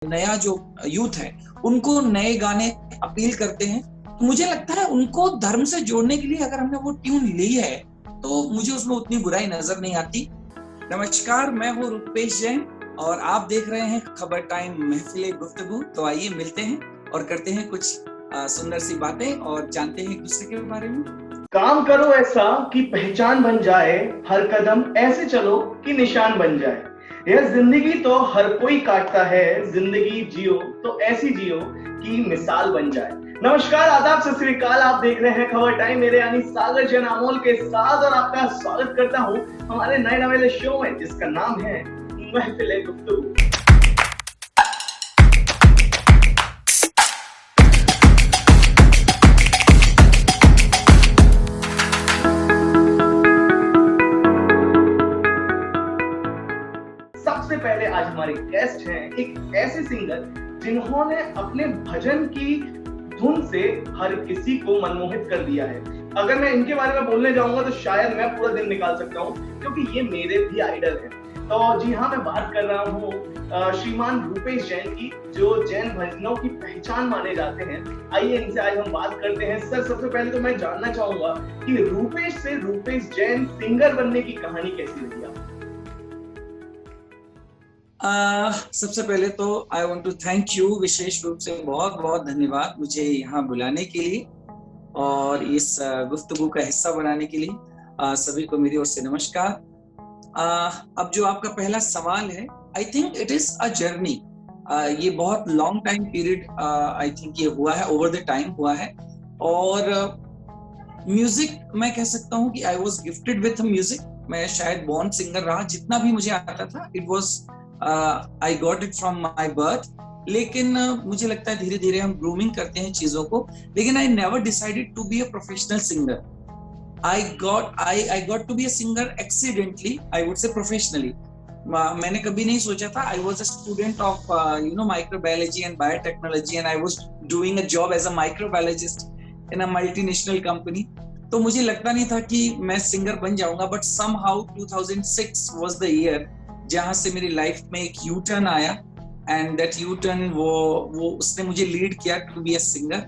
नया जो यूथ है उनको नए गाने अपील करते हैं। तो मुझे लगता है उनको धर्म से जोड़ने के लिए अगर हमने वो ट्यून ली है तो मुझे उसमें उतनी बुराई नजर नहीं आती। नमस्कार, मैं हूँ रूपेश जैन और आप देख रहे हैं खबर टाइम महफिले गुफ्तगू। तो आइए मिलते हैं और करते हैं कुछ सुंदर सी बातें और जानते हैं एक दूसरे के बारे में। काम करो ऐसा कि पहचान बन जाए, हर कदम ऐसे चलो कि निशान बन जाए। यह जिंदगी तो हर कोई काटता है, जिंदगी जियो तो ऐसी जियो कि मिसाल बन जाए। नमस्कार, आदाब, सत श्री अकाल। आप देख रहे हैं खबर टाइम मेरे यानी सागर जैन अमोल के साथ और आपका स्वागत करता हूं हमारे नए नवेले शो में जिसका नाम है महफिले गुफ्तगू। सबसे पहले आज हमारे गेस्ट हैं एक ऐसे सिंगर जिन्होंने अपने भजन की धुन से हर किसी को मनमोहित कर दिया है। अगर मैं इनके बारे में बोलने जाऊंगा तो शायद मैं पूरा दिन निकाल सकता हूं क्योंकि ये मेरे भी आइडल हैं। तो जी हाँ, मैं बात कर रहा हूँ श्रीमान रूपेश जैन की, जो जैन भजनों की पहचान माने जाते हैं। आइए इनसे आज हम बात करते हैं। सर, सबसे पहले तो मैं जानना चाहूंगा कि रूपेश से रूपेश जैन सिंगर बनने की कहानी कैसी रही आपकी? सबसे पहले तो I want to thank you, विशेष रूप से बहुत बहुत धन्यवाद मुझे यहाँ बुलाने के लिए और इस गुफ्तगू का हिस्सा बनाने के लिए। सभी को मेरी ओर से नमस्कार। अब जो आपका पहला सवाल है, I think it is a journey. ये बहुत long time period I think ये हुआ है, ओवर द टाइम हुआ है। और म्यूजिक मैं कह सकता हूँ कि I was gifted with music. मैं शायद बॉर्न सिंगर रहा, जितना भी मुझे आता था it was I got it from my birth. लेकिन मुझे लगता है धीरे धीरे हम ग्रूमिंग करते हैं चीजों को। लेकिन I never decided to be a professional singer. I got to be a singer accidentally, I would say professionally. मैंने कभी नहीं सोचा था। I was a student of microbiology and biotechnology and I was doing a job as a microbiologist in a multinational company. तो मुझे लगता नहीं था कि मैं सिंगर बन जाऊंगा, but somehow 2006 was the year जहां से मेरी लाइफ में एक यू टर्न आया and that यू टर्न वो उसने मुझे लीड किया to be a singer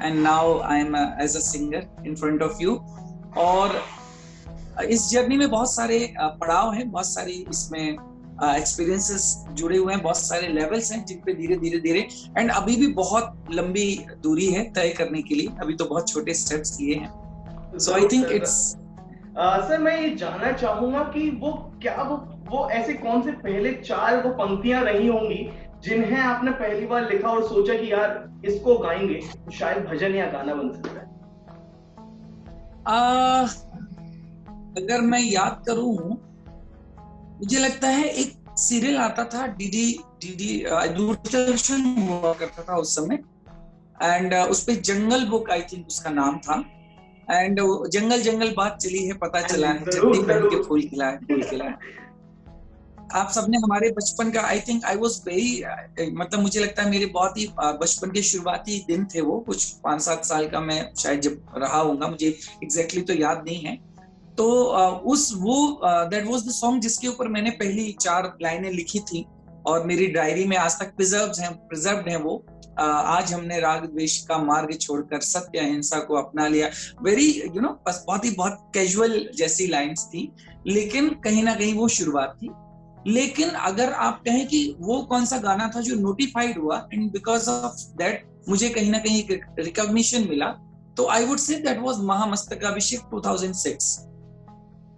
and now I am as a singer in front of you. और इस जर्नी में बहुत सारे पड़ाव हैं, बहुत सारी इसमें एक्सपीरियंसेस जुड़े हुए हैं, बहुत सारे लेवल्स हैं जिन पे धीरे धीरे एंड अभी भी बहुत लंबी दूरी है तय करने के लिए। अभी तो बहुत छोटे स्टेप्स लिए हैं। सो आई थिंक इट्स सर, मैं ये जानना चाहूंगा कि वो ऐसे कौन से पहले 4 वो पंक्तियां रही होंगी जिन्हें आपने पहली बार लिखा और सोचा कि यार इसको गाएंगे तो शायद भजन या गाना बन सकता है? अगर मैं याद करूं, मुझे लगता है एक सीरियल आता था डीडी दूरदर्शन हुआ करता था उस समय एंड उस पे जंगल बुक आई थिंक उसका नाम था। एंड जंगल बात चली है, पता चला है चट्टी पहन के फूल खिला है। आप सबने हमारे बचपन का I think I was very मतलब मुझे लगता है मेरे बहुत ही बचपन के शुरुआती दिन थे वो, कुछ 5-7 साल का मैं शायद जब रहा होऊंगा, मुझे एग्जैक्टली तो याद नहीं है। तो दैट वाज द सॉन्ग जिसके ऊपर मैंने पहली 4 लाइनें लिखी थी और मेरी डायरी में आज तक प्रिजर्व्ड हैं वो। आज हमने राग द्वेष का मार्ग छोड़कर सत्य अहिंसा को अपना लिया। वेरी बस बहुत कैजुअल जैसी लाइन्स थी, लेकिन कहीं ना कहीं वो शुरुआत थी। लेकिन अगर आप कहें कि वो कौन सा गाना था जो नोटिफाइड हुआ एंड बिकॉज ऑफ दैट मुझे कहीं ना कहीं रिकॉग्निशन मिला, तो I would say that was Mahamastakabhisheka 2006।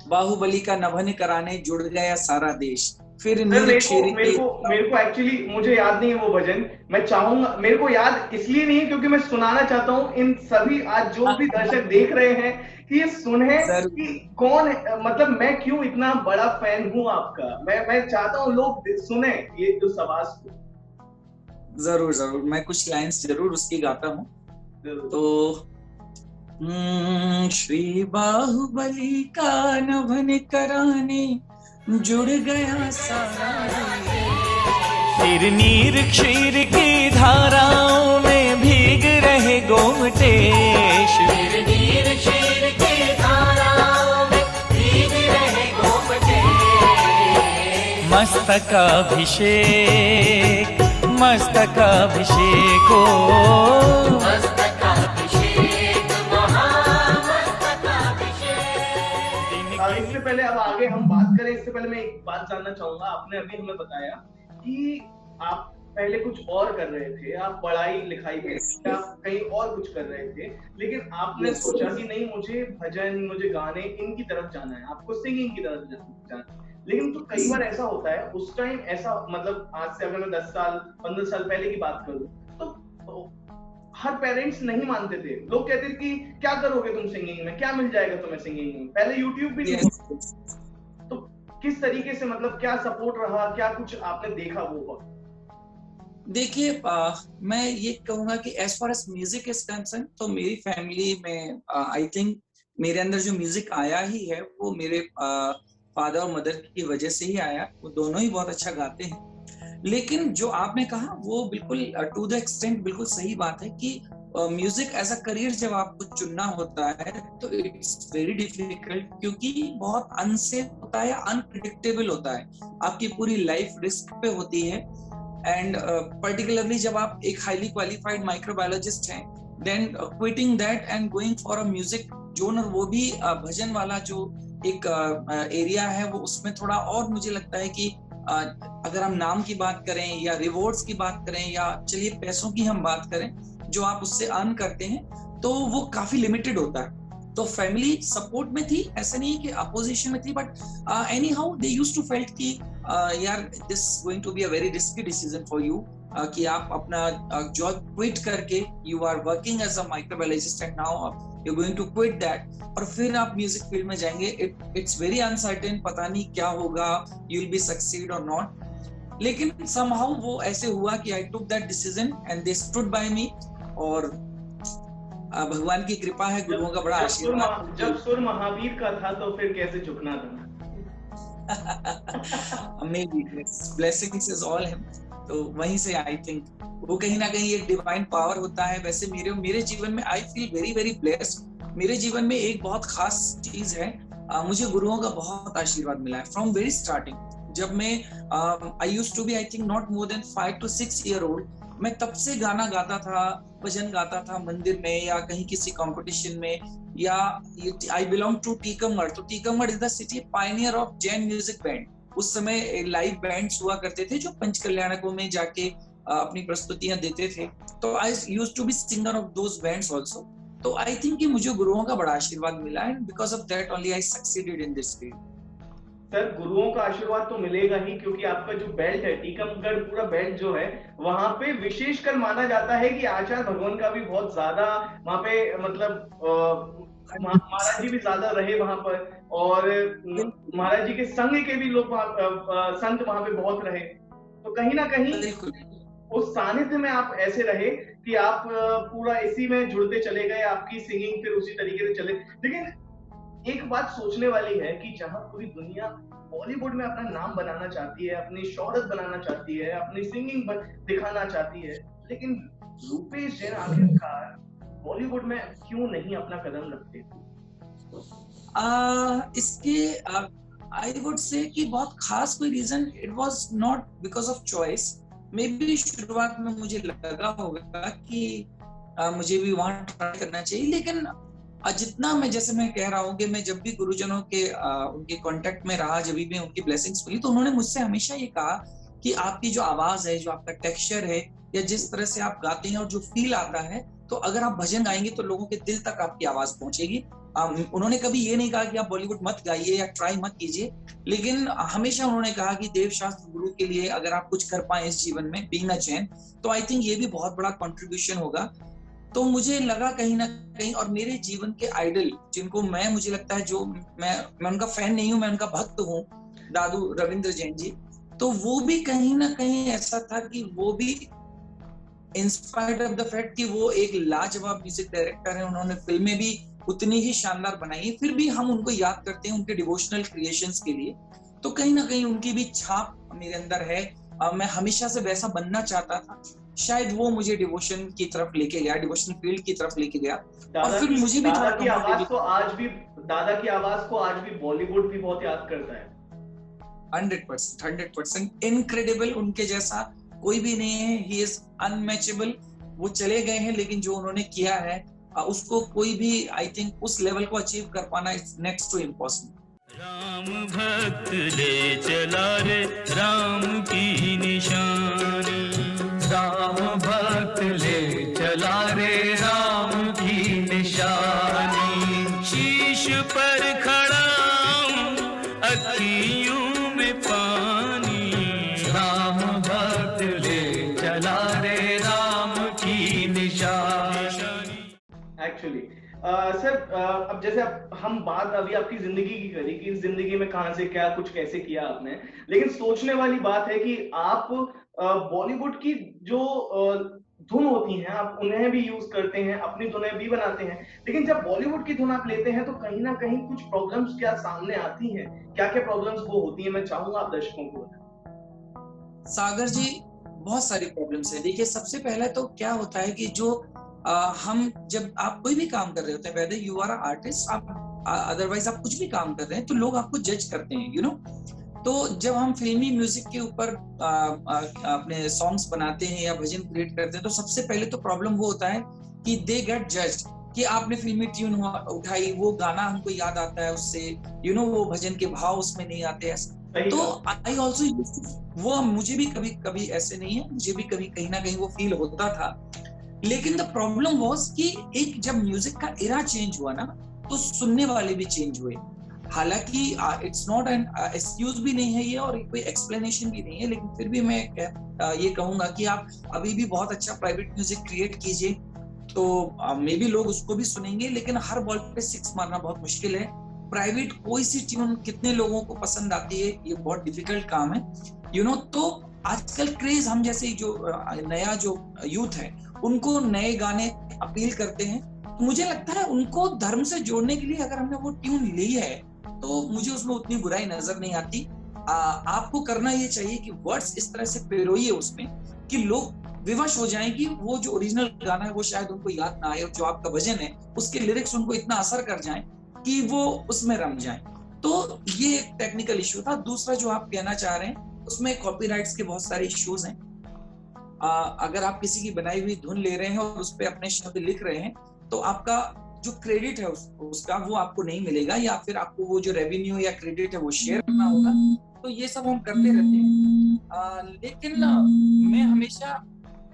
Bahubali का नभन कराने जुड़ गया सारा देश। फिर मेरे को एक्चुअली मुझे याद नहीं है वो भजन। मैं चाहूंगा, मेरे को याद इसलिए नहीं है क्योंकि मैं सुनाना चाहता हूँ इन सभी आज जो भी दर्शक देख रहे हैं कि ये सुने कि कौन है, मतलब मैं क्यों इतना बड़ा फैन हूँ आपका। मैं चाहता हूँ लोग सुने ये उस आवाज को। जरूर मैं कुछ लाइंस जरूर उसकी गाता हूँ। तो श्री बाहुबली का नभन कराने जुड़ गया सारा, फिर नीर क्षीर की धाराओं में भीग रहे गोमटेश, फिर नीर क्षीर की धाराओं में भीग रहे गोमटेश। मस्तकाभिषेक मस्तकाभिषेक हो। इससे पहले अब आगे हम बात करें, इससे पहले मैं एक बात जानना चाहूंगा। आपने अभी हमें बताया कि आप पहले कुछ और कर रहे थे, आप पढ़ाई लिखाई में आप कहीं और कुछ कर रहे थे, लेकिन आपने सोचा कि नहीं, मुझे भजन, मुझे गाने, इनकी तरफ जाना है, आपको सिंगिंग की तरफ जाना है। लेकिन तो कई बार ऐसा होता है, उस टाइम ऐसा, मतलब आज से अगर मैं 10 साल 15 साल पहले की बात करूं तो हर पेरेंट्स नहीं मानते थे। लोग कहते थे कि क्या करोगे तुम सिंगिंग में, क्या मिल जाएगा तुम्हें सिंगिंग में। पहले यूट्यूब भी नहीं था। तो किस तरीके से, मतलब क्या सपोर्ट रहा, क्या कुछ आपने देखा वो वक्त? देखिए, मैं ये कहूंगा कि as far as music is concern, तो मेरी फैमिली में आई थिंक मेरे अंदर जो म्यूजिक आया ही है वो मेरे फादर और मदर की वजह से ही आया। वो दोनों ही बहुत अच्छा गाते हैं। लेकिन जो आपने कहा वो बिल्कुल टू द एक्सटेंट बिल्कुल सही बात है कि म्यूजिक एज अ करियर जब आपको चुनना होता है तो इट्स वेरी डिफिकल्ट, क्योंकि बहुत अनसेफ होता है, अनप्रिडिक्टेबल होता है। आपकी पूरी लाइफ रिस्क पे होती है। एंड पर्टिकुलरली जब आप एक हाईली क्वालिफाइड माइक्रोबायोलॉजिस्ट हैं, then quitting that and going for a music genre, वो भी भजन वाला जो एक एरिया है, वो उसमें थोड़ा और मुझे लगता है कि अगर हम नाम की बात करें या रिवॉर्ड्स की बात करें या चलिए पैसों की हम बात करें जो आप उससे अर्न करते हैं, तो वो काफी लिमिटेड होता है। तो फैमिली सपोर्ट में थी, ऐसा नहीं कि अपोजिशन में थी, but anyhow they used to felt कि यार this going to be a very risky decision for you, कि आप अपना जॉब क्विट करके you are working as a microbiologist and now you going to quit that और फिर आप music field में जाएंगे। इट्स वेरी अनसर्टेन, पता नहीं क्या होगा, यू विल बी सक्सीड और नॉट। लेकिन समहाउ वो ऐसे हुआ कि I took that decision and they stood by me. और भगवान की कृपा है, गुरुओं का बड़ा आशीर्वाद। जब सुर महावीर का था तो फिर कैसे झुकना था। Blessings is all him. तो वहीं से आई थिंक वो कहीं ना कहीं एक डिवाइन पावर होता है। वैसे मेरे जीवन में I feel very very blessed. मेरे जीवन में एक बहुत खास चीज है, मुझे गुरुओं का बहुत आशीर्वाद मिला है फ्रॉम वेरी स्टार्टिंग। जब मैं I used to be I think not more than 5 to 6 year old, मैं तब से गाना गाता था, भजन गाता था मंदिर में या कहीं किसी कंपटीशन में। या आई बिलोंग टू टीकमगढ़, तो Tikamgarh is the city Pioneer of Jain music band. उस समय लाइव बैंड्स हुआ करते थे जो पंचकल्याणकों में जाके अपनी प्रस्तुतियां देते थे। तो I used to be singer of those bands also. तो आई थिंक कि मुझे गुरुओं का बड़ा आशीर्वाद मिला है, because of that only I succeeded in this field. Sir, गुरुओं का आशीर्वाद तो मिलेगा ही, क्योंकि आपका जो बेल्ट है, टीकमगढ़ पूरा बेल्ट जो है, वहां पे विशेषकर माना जाता है कि आचार्य भगवान का भी बहुत ज्यादा वहां पे, मतलब महाराज जी भी ज्यादा रहे वहां पर, और महाराज जी के संघ के भी लोग संत वहां पे बहुत रहे। तो कहीं ना कहीं उस सानिध्य में आप ऐसे रहे कि आप पूरा इसी में जुड़ते चले गए, आपकी सिंगिंग फिर उसी तरीके से चले। लेकिन एक बात सोचने वाली है कि जहां पूरी दुनिया बॉलीवुड में अपना नाम बनाना चाहती है, अपनी शोहरत बनाना चाहती है, अपनी सिंगिंग दिखाना चाहती है, लेकिन रूपेश जैन आखिरकार बॉलीवुड में क्यों नहीं अपना कदम रखते? इसके आई वुड से कि बहुत खास कोई reason it was not because of choice. Maybe शुरुआत में मुझे लगा होगा कि मुझे भी वहां ट्राई करना चाहिए, लेकिन जितना मैं, जैसे मैं कह रहा हूँ कि मैं जब भी गुरुजनों के उनके कांटेक्ट में रहा, जब भी उनकी ब्लेसिंग्स मिली, तो उन्होंने मुझसे हमेशा ये कहा कि आपकी जो आवाज है, जो आपका टेक्सचर है, या जिस तरह से आप गाते हैं और जो फील आता है, तो अगर आप भजन गाएंगे तो लोगों के दिल तक आपकी आवाज पहुंचेगी। उन्होंने कभी ये नहीं कहा कि आप बॉलीवुड मत गाइए या ट्राई मत कीजिए, लेकिन हमेशा उन्होंने कहा कि देव शास्त्र गुरु के लिए अगर आप कुछ कर पाए इस जीवन में, बीइंग अ जैन, तो आई थिंक ये भी बहुत बड़ा कंट्रीब्यूशन होगा। तो मुझे लगा कहीं ना कहीं, और मेरे जीवन के आइडल जिनको मुझे लगता है, जो मैं उनका फैन नहीं हूँ, मैं उनका भक्त हूँ, दादू रविंद्र जैन जी, तो वो भी कहीं ना कहीं ऐसा था कि वो भी इंस्पायर्ड ऑफ द फैक्ट कि वो एक लाजवाब म्यूजिक डायरेक्टर है, उन्होंने फिल्में भी उतनी ही शानदार बनाई है, फिर भी हम उनको याद करते हैं उनके डिवोशनल क्रिएशंस के लिए। तो कहीं ना कहीं उनकी भी छाप मेरे अंदर है। मैं हमेशा से वैसा बनना चाहता था, शायद वो मुझे डिवोशन की तरफ लेके गया, डिवोशन फील्ड की तरफ लेके गया। और फिर मुझे भी दादा की आवाज को आज भी बॉलीवुड भी बहुत याद करता है। 100% इनक्रेडिबल, उनके जैसा कोई भी नहीं है, ही इज अनमैचेबल। वो चले गए हैं लेकिन जो उन्होंने किया है उसको कोई भी आई थिंक उस लेवल को अचीव कर पाना is next to impossible. Ram भक्त ले चला रे राम की निशानी, राम भक्त ले चला रे राम की निशानी, शीश पर खड़ा हूँ अखियों में पानी, राम भक्त ले चला रे राम की निशानी। एक्चुअली सर, अब जैसे हम बात अभी आपकी जिंदगी की करी कि इस जिंदगी में कहां से क्या कुछ कैसे किया आपने, लेकिन सोचने वाली बात है कि आप बॉलीवुड की जो धुन होती हैं आप उन्हें भी यूज करते हैं, अपनी धुनें भी बनाते हैं, लेकिन जब बॉलीवुड की धुन आप लेते हैं तो कहीं ना कहीं कुछ प्रॉब्लम्स क्या सामने आती हैं? क्या क्या प्रॉब्लम्स वो होती हैं, मैं चाहूंगा आप दर्शकों को बताएं। सागर जी, बहुत सारी प्रॉब्लम्स है। देखिए, सबसे पहले तो क्या होता है कि जो हम जब आप कोई भी काम कर रहे होते हैं, वैसे यू आर आर्टिस्ट, आप अदरवाइज आप कुछ भी काम कर रहे हैं तो लोग आपको जज करते हैं, यू नो। तो जब हम फिल्मी म्यूजिक के ऊपर अपने सॉन्ग्स बनाते हैं या भजन क्रिएट करते हैं तो सबसे पहले तो प्रॉब्लम वो होता है कि दे गेट जज्ड कि आपने फिल्मी ट्यून उठाई, वो गाना हमको याद आता है उससे, यू नो, वो भजन के भाव उसमें नहीं आते हैं। तो आई ऑल्सो वो मुझे भी कभी कभी ऐसे नहीं है, मुझे भी कभी कहीं ना कहीं वो फील होता था। लेकिन द प्रॉब्लम वाज कि एक जब म्यूजिक का एरा चेंज हुआ ना तो सुनने वाले भी चेंज हुए। हालांकि इट्स नॉट एन एक्सक्यूज भी नहीं है ये और कोई एक्सप्लेनेशन भी नहीं है, लेकिन फिर भी मैं ये कहूंगा कि आप अभी भी बहुत अच्छा प्राइवेट म्यूजिक क्रिएट कीजिए तो मे बी लोग उसको भी सुनेंगे, लेकिन हर बॉल पे 6 मारना बहुत मुश्किल है। प्राइवेट कोई सी ट्यून कितने लोगों को पसंद आती है ये बहुत डिफिकल्ट काम है, यू नो। तो आजकल क्रेज हम जैसे जो नया जो यूथ है उनको नए गाने अपील करते हैं, तो मुझे लगता है उनको धर्म से जोड़ने के लिए अगर हमने वो ट्यून ली है तो मुझे उसमें उतनी बुराई नजर नहीं आती। आपको करना ये चाहिए कि वर्ड्स इस तरह से पिरोइए उसमें कि लोग विवश हो जाएं कि वो जो ओरिजिनल गाना है वो शायद उनको याद ना आए और जो आपका भजन है उसके लिरिक्स उनको इतना असर कर जाएं कि वो उसमें रम जाएं। तो ये एक टेक्निकल इश्यू था। दूसरा जो आप कहना चाह रहे हैं उसमें कॉपीराइट्स के बहुत सारे इश्यूज हैं। अगर आप किसी की बनाई हुई धुन ले रहे हैं और उस पर अपने शब्द लिख रहे हैं तो आपका जो क्रेडिट है उसका वो आपको नहीं मिलेगा, या फिर आपको वो जो रेवेन्यू या क्रेडिट है वो शेयर करना होगा। तो ये सब हम करते रहते हैं। लेकिन मैं हमेशा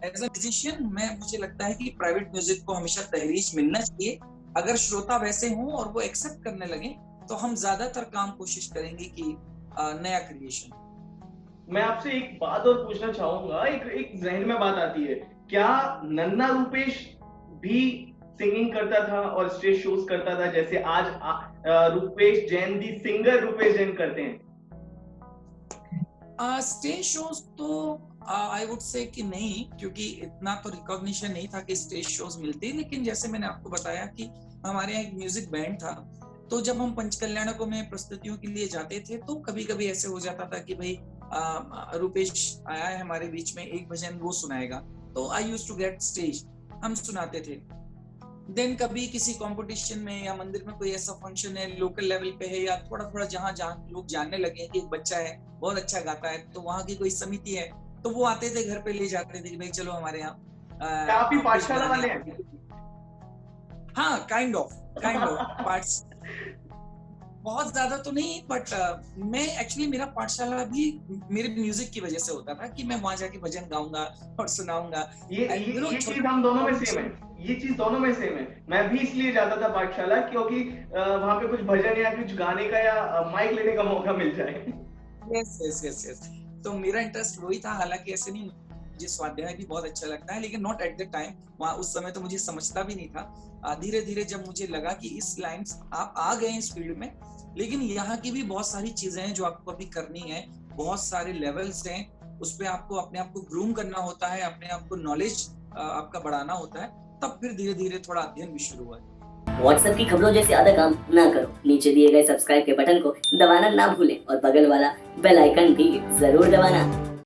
एज अ म्यूजिशियन मुझे लगता है कि प्राइवेट म्यूजिक को हमेशा तहरीज मिलना चाहिए। अगर श्रोता वैसे हों और वो एक्सेप्ट करने लगे तो हम ज्यादातर काम कोशिश करेंगे कि नया क्रिएशन। मैं आपसे एक बात और पूछना चाहूंगा, एक जहन में बात आती है, क्या नन्ना रूपेश भी सिंगिंग करता था और स्टेज शोज करता था जैसे आज रूपेश जैन दी सिंगर रूपेश जैन करते हैं? स्टेज शोज तो आई वुड से कि नहीं, क्योंकि इतना तो रिकॉग्निशन नहीं था कि स्टेज शोज मिलते। लेकिन जैसे मैंने आपको बताया कि हमारे यहाँ एक म्यूजिक बैंड था, तो जब हम पंचकल्याणकों में प्रस्तुतियों के लिए जाते थे तो कभी कभी ऐसे हो जाता था कि भाई रूपेश आया है हमारे बीच में, एक भजन वो सुनाएगा, तो I used to get stage, हम सुनाते थे। देन कभी किसी कंपटीशन में या मंदिर में कोई ऐसा फंक्शन है लोकल लेवल पे है या थोड़ा थोड़ा जहाँ लोग जानने लगे हैं कि एक बच्चा है बहुत अच्छा गाता है, तो वहाँ की कोई समिति है तो वो आते थे घर पे ले जाते थे कि भाई चलो हमारे यहाँ। आप ही पाठशाला वाले हैं? हाँ, काइंड ऑफ पार्ट्स, बहुत ज्यादा तो नहीं, बट मैं एक्चुअली मेरा पाठशाला भी मेरे म्यूजिक की वजह से होता था कि मैं वहां जाके भजन गाऊंगा और सुनाऊंगा। ये चीज हम दोनों में सेम है, ये चीज दोनों में सेम है। मैं भी इसलिए जाता था पाठशाला क्योंकि वहां पे कुछ भजन या कुछ गाने का या माइक लेने का मौका मिल जाए। यस। तो मेरा इंटरेस्ट वही था। हालांकि ऐसे नहीं, मुझे स्वाध्याय भी बहुत अच्छा लगता है, लेकिन नॉट एट द टाइम, वहाँ उस समय तो मुझे समझता भी नहीं था। धीरे धीरे जब मुझे लगा कि इस लाइन आप आ गए इस फील्ड में, लेकिन यहाँ की भी बहुत सारी चीजें हैं जो आपको अभी करनी है, बहुत सारे लेवल्स हैं, उस पर आपको अपने आप को ग्रूम करना होता है, अपने आप को नॉलेज आपका बढ़ाना होता है। तब फिर धीरे धीरे थोड़ा अध्ययन भी शुरू हुआ। व्हाट्सएप की खबरों जैसे आधा काम ना करो, नीचे दिए गए सब्सक्राइब के बटन को दबाना ना भूलें और बगल वाला बेल आइकन भी जरूर दबाना।